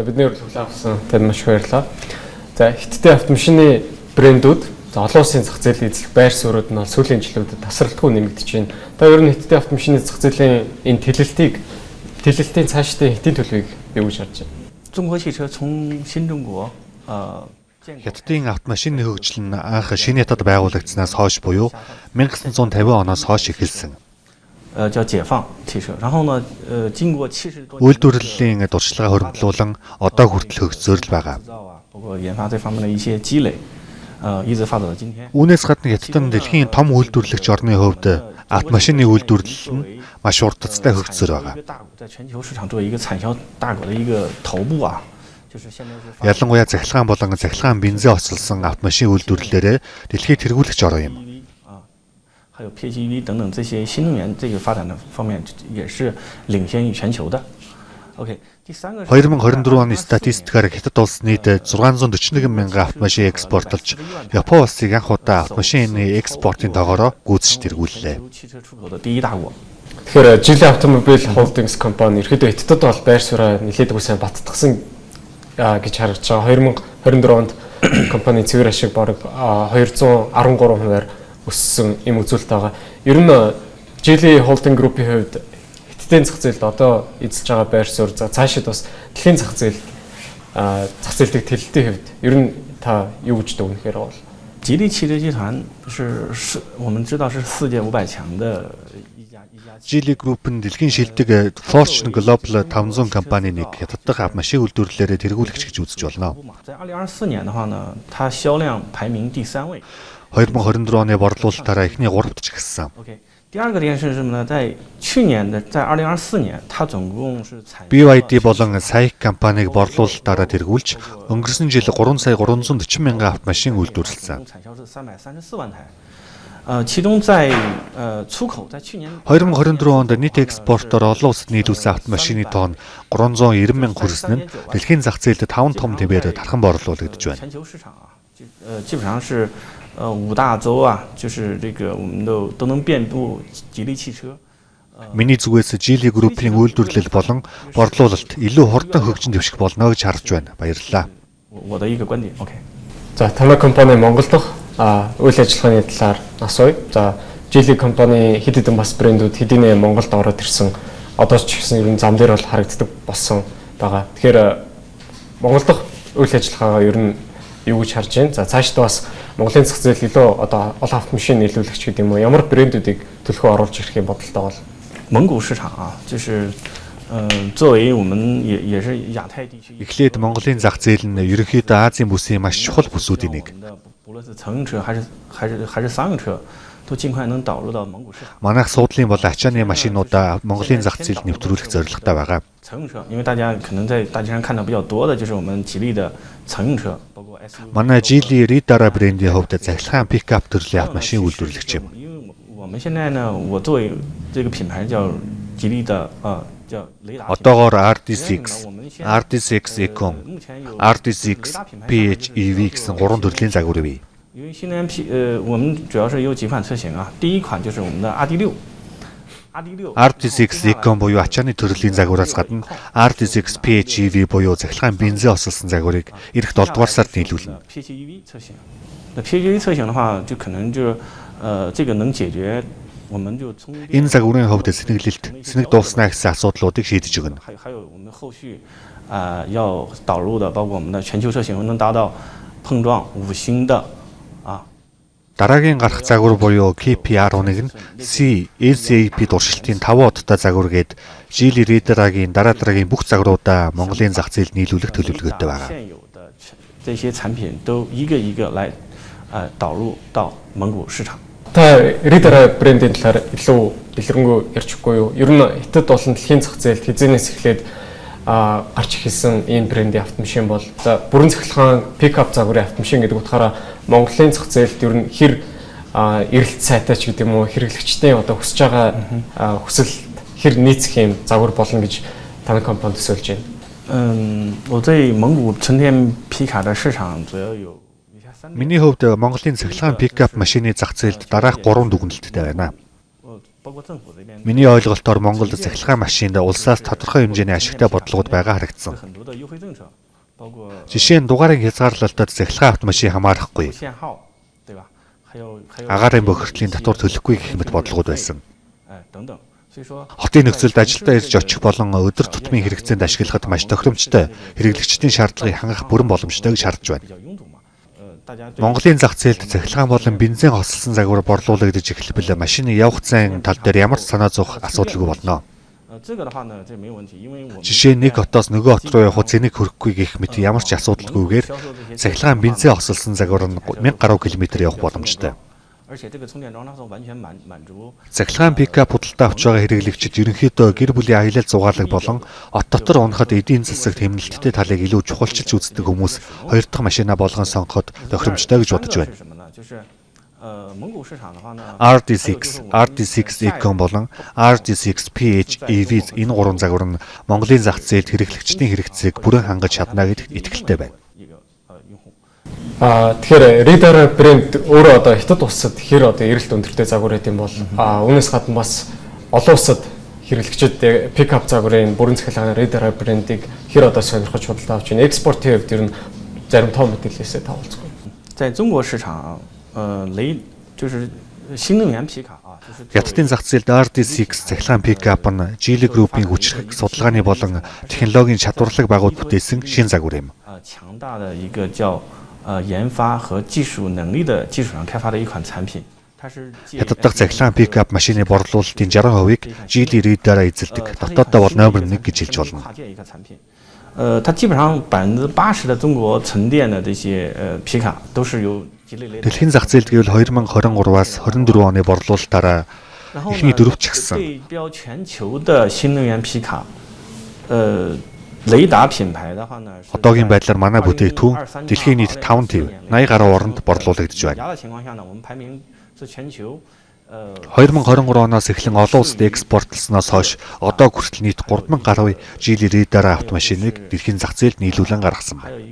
За бидний хүлээн авсан танд маш их баярлалаа. За хятадын автомашины брэндүүд за олон улсын зах зээлийн эзлэх байр суурьуд нь бол сүүлийн жилүүдэд тасралтгүй нэмэгдэж байна. Та ер нь хятадын автомашины зах зээлийн энэ тэлэлтийн цаашдын хэтийн төлөвийг юу гэж харж байна? 中国汽车从新中国 Хятадын автомашины хөгжил нь анх шинэ хятад байгуулагдсанаас хойш буюу 1950 оноос хойш эхэлсэн. 叫解放汽车，然后呢，经过70多 Үйлдвэрлэлийн дурчлагаа хоригдлуулан одоо хүртэл хөгжсөөр л байгаа. 包括研发这方面的一些积累，一直发展到今天。 Үүнээс гадна Хятад нь дэлхийн том үйлдвэрлэгч орны хувьд автомашины үйлдвэрлэл нь маш уртацтай хөгжсөөр байгаа. 在全球市场作为一个产销大国的一个头部啊，就是现在是 Ялангуяа захилгаан болон захилгаан бензин оцолсон автомашины үйлдвэрлэлээр дэлхийд тэргүүлэгч ороо юм. 还有 PHEV 等等这些新能源这个发展的方面也是领先于全球的。OK， 第三个 2024 оны статистикаар Хятад улс нийт 641 мянган автомашин экспортлж, Япон улсыг анх удаа автомашины экспортын тоогоороо гүйцэж тэргүүллээ. 汽车出口的第一大国。 Тэгэхээр Geely Automobile Holdings компани ерөөдөө хятадд бол байр сууриа нэлээдгүй сайн баттгсан гэж харагдаж байгаа. 2024 онд компани цэвэр ашиг бараг 213%-аар өссөн юм үзүүлэлт байгаа. Ер нь Geely Holding Group-ийн хувьд хятадын зах зээлд одоо эзэлж байгаа байр суурь цаашид бас дэлхийн зах зээлийг тэлэлтийн хувьд ер нь та юу гэж дүгнэхээр бол吉利汽车集团是我们知道是世界500强的一家。 Geely Group нь дэлхийн шилдэг Fortune Global 500 компанийн нэг Хятад дахь автомашин үйлдвэрлэлээр тэргүүлэгч гэж үзэж болно. 在2024年的话呢，它销量排名第3位。 2024 оны борлуулалтаараа эхний 3-т ч гиссэн. OK， 第二个点是什么呢？在去年的，在2024年，它总共是采 BYD болон SAIC компаниг борлуулалтаараа тэргүүлж өнгөрсөн жил 3 сая 340 мянган автомашин үйлдвэрлэсэн. 产销是334万台。其中在出口在去年 2024 онд нийт экспортоор олон улсад нийлүүлсэн автомашины тоон 390 мянга хүрсэн нь дэлхийн зах зээлд 5 том тэмээр тархан борлуулагдж байна. 全球市场啊，基本上是5大洲啊，就是这个我们都能遍布吉利汽车。 Миний зүгээс Geely Group-ийн үйлдвэрлэл болон борлуулалт илүү хурдан хөгжин дэвших болно гэж харж байна. Баярлалаа. 我的一个观点 ，OK。 За танай компани Монгол дахь үйл ажиллагааны талаар асууя. За Geely компани хэд хэдэн бас брэндүүд хэдийнэ Монголд ороод ирсэн. Одоо ч гэсэн ер нь зам дээр бол харагддаг болсон байгаа. Тэгэхээр Монгол дахь үйл ажиллагаагаа ер нь юу гэж харж байна? За цаашдаа бас Монголын зах зээл илүү одоо олон автомашин нийлүүлэгч гэдэг юм уу? Ямар брэндүүдийг төлхөө оруулж ирэх юм бодолтой бол 蒙古市场啊，就是作为我们也是亚太地区。 Эхлээд Монголын зах зээл нь ерөнхийдөө Азийн бүсийн маш чухал бүсүүдийн нэг. 不论是乘用车还是商用车，都尽快能导入到蒙古市场。 Манайх суудлын бол ачааны машинуудаа Монголын зах зээлд нэвтрүүлэх зорилготой байгаа. 乘用车，因为大家可能在大街上看到比较多的就是我们吉利的乘用车，包括 SUV。 Манай Geely Ridara брендийн хувьд захилгаан пикап төрлийн автомашин үйлдвэрлэгч юм. 因为我们现在呢，我作为这个品牌叫吉利的叫雷达。 Одоогоор RD6, RD6 Econ, RD6 PHEV гэсэн 3 төрлийн загвар бий. 因为新能源我们主要是有几款车型啊，第一款就是我们的 RD6。 RD6 Econ буюу ачааны төрлийн загвараас гадна RD6 PHEV буюу захилгаан бензин ослсон загварыг эх 7 дугаар сард нийлүүлнэ. PHEV 车型，那 PHEV 车型的话，就可能就这个能解决我们就充电。 Энэ загварын хувьд сэнэг дууснаа гэсэн асуудлуудыг шийдэж өгнө. 还有我们后续要导入的，包括我们的全球车型能达到碰撞5星的啊。 Дараагийн гарах загвар буюу KP11 нь CSAP туршилтын 5 удаатай загвар гээд Geely Ridara-гийн дараагийн бүх загваруудаа Монголын зах зээлд нийлүүлэх төлөвлөгөөтэй байгаа. 现有的这些产品都一个一个来导入到蒙古市场。 та Ridara брэндийн талаар илүү дэлгэрэнгүй ярьж өгөхгүй юу? Ер нь хятад болон дэлхийн зах зээлд хизээнээс эхлээд гарч ирсэн ийм брендийн автомашин бол за бүрэн цахилгаан пикап загварын автомашин гэдэг утгаараа Монголын зах зээлд ер нь хэр эрэлт сайтай ч гэдэг юм уу хэрэглэгчдийн одоо хүсэж байгаа хүсэл хэр нийцэх юм загвар болно гэж танай компани төсөөлж байна. 我对蒙古纯电皮卡的市场主要有以下3点。 Миний хувьд Монголын цахилгаан пикап машины зах зээлд дараах 3 дүгнэлттэй байна. Миний ойлголтоор Монголд цахилгаан машинд улсаас тодорхой хэмжээний ашигтай бодлогод байгаа харагдсан. Жишээ нь дугаарын хязгаарлалтад цахилгаан автомашин хамаарахгүй. Агаарын бохирдлын татвар төлөхгүй гэх мэт бодлогод байсан. Хотын нөхцөлд ажилдаа ирж очих болон өдөр тутмын хэрэгцээнд ашиглахад маш тохиромжтой хэрэглэгчдийн шаардлагыг хангах бүрэн боломжтой гэж харж байна. Монголын зах зээлд цахилгаан болон бензин хослолсон загвар борлуулагдаж эхлэвэл машины явах зайн тал дээр ямар ч санаа зовох асуудалгүй болно. Жишээ нь нэг хотоос нөгөө хот руу явах зэнийг хөрөхгүй гэх мэт ямар ч асуудалгүйгээр цахилгаан бензин хослолсон загвар нь 1000 гаруй км явах боломжтой. Цахилгаан пикап худалдаа авч байгаа хэрэглэгчид ерөнхийдөө гэр бүлийн аялал зугаалаг болон от дотор унахад эдийн засагт хэмнэлттэй талыг илүү чухалчилж үздэг хүмүүс хоёр дахь машинаа болгон сонгоход тохиромжтой гэж бодож байна. RD6, RD6 Econ болон RD6 PHEV энэ гурван загвар нь Монголын зах зээлд хэрэглэгчдийн хэрэгцээг бүрэн хангаж чадна гэдэгт итгэлтэй байна. Тэгэхээр Reader брэнд өөрөө одоо хятад улсад хэр одоо эрэлт өндөртэй загвар гэдэг юм бол үүнээс гадна бас олон улсад хэрэглэгчид пикап загварын бүрэн цахилгааны Reader брэндийг хэр одоо сонирхож худалдаа авч байна. Экспортын хувьд ер нь зарим том мэдээлэлсээ тавуулцгүй. 在中国市场，就是新能源皮卡啊， Хятадын зах зээлд RD6 цахилгаан пикап нь Geely Group-ийн хүчирхэг судалгааны болон технологийн чадварлаг байгууллагууд бүтээсэн шинэ загвар юм. 强大的一个叫研发和技术能力的基础上开发的一款产品。 Хятад дахь цахилгаан пикап машины борлуулалтын 60%-ийг Geely Reader-аар эзэлдэг. Дотооддоо бол номер 1 гэж хэлж болно. 它基本上80%的中国纯电的这些皮卡都是由 Дэлхийн зах зээлд гэвэл 2023-аас 24 оны борлуулалтаараа эхний дөрөвч гисэн. 对标全球的新能源皮卡，雷达品牌的话呢， Одоогийн байдлаар манай бүтээгдэхүүн дэлхийн нийт 5 төв 80 гаруй оронд борлуулагдж байна. 2023 оноос эхлэн олон улсад экспортлсноос хойш одоо хүртэл нийт 3000 гаруй Geely Reader автомашиныг дэлхийн зах зээлд нийлүүлэн гаргасан байна.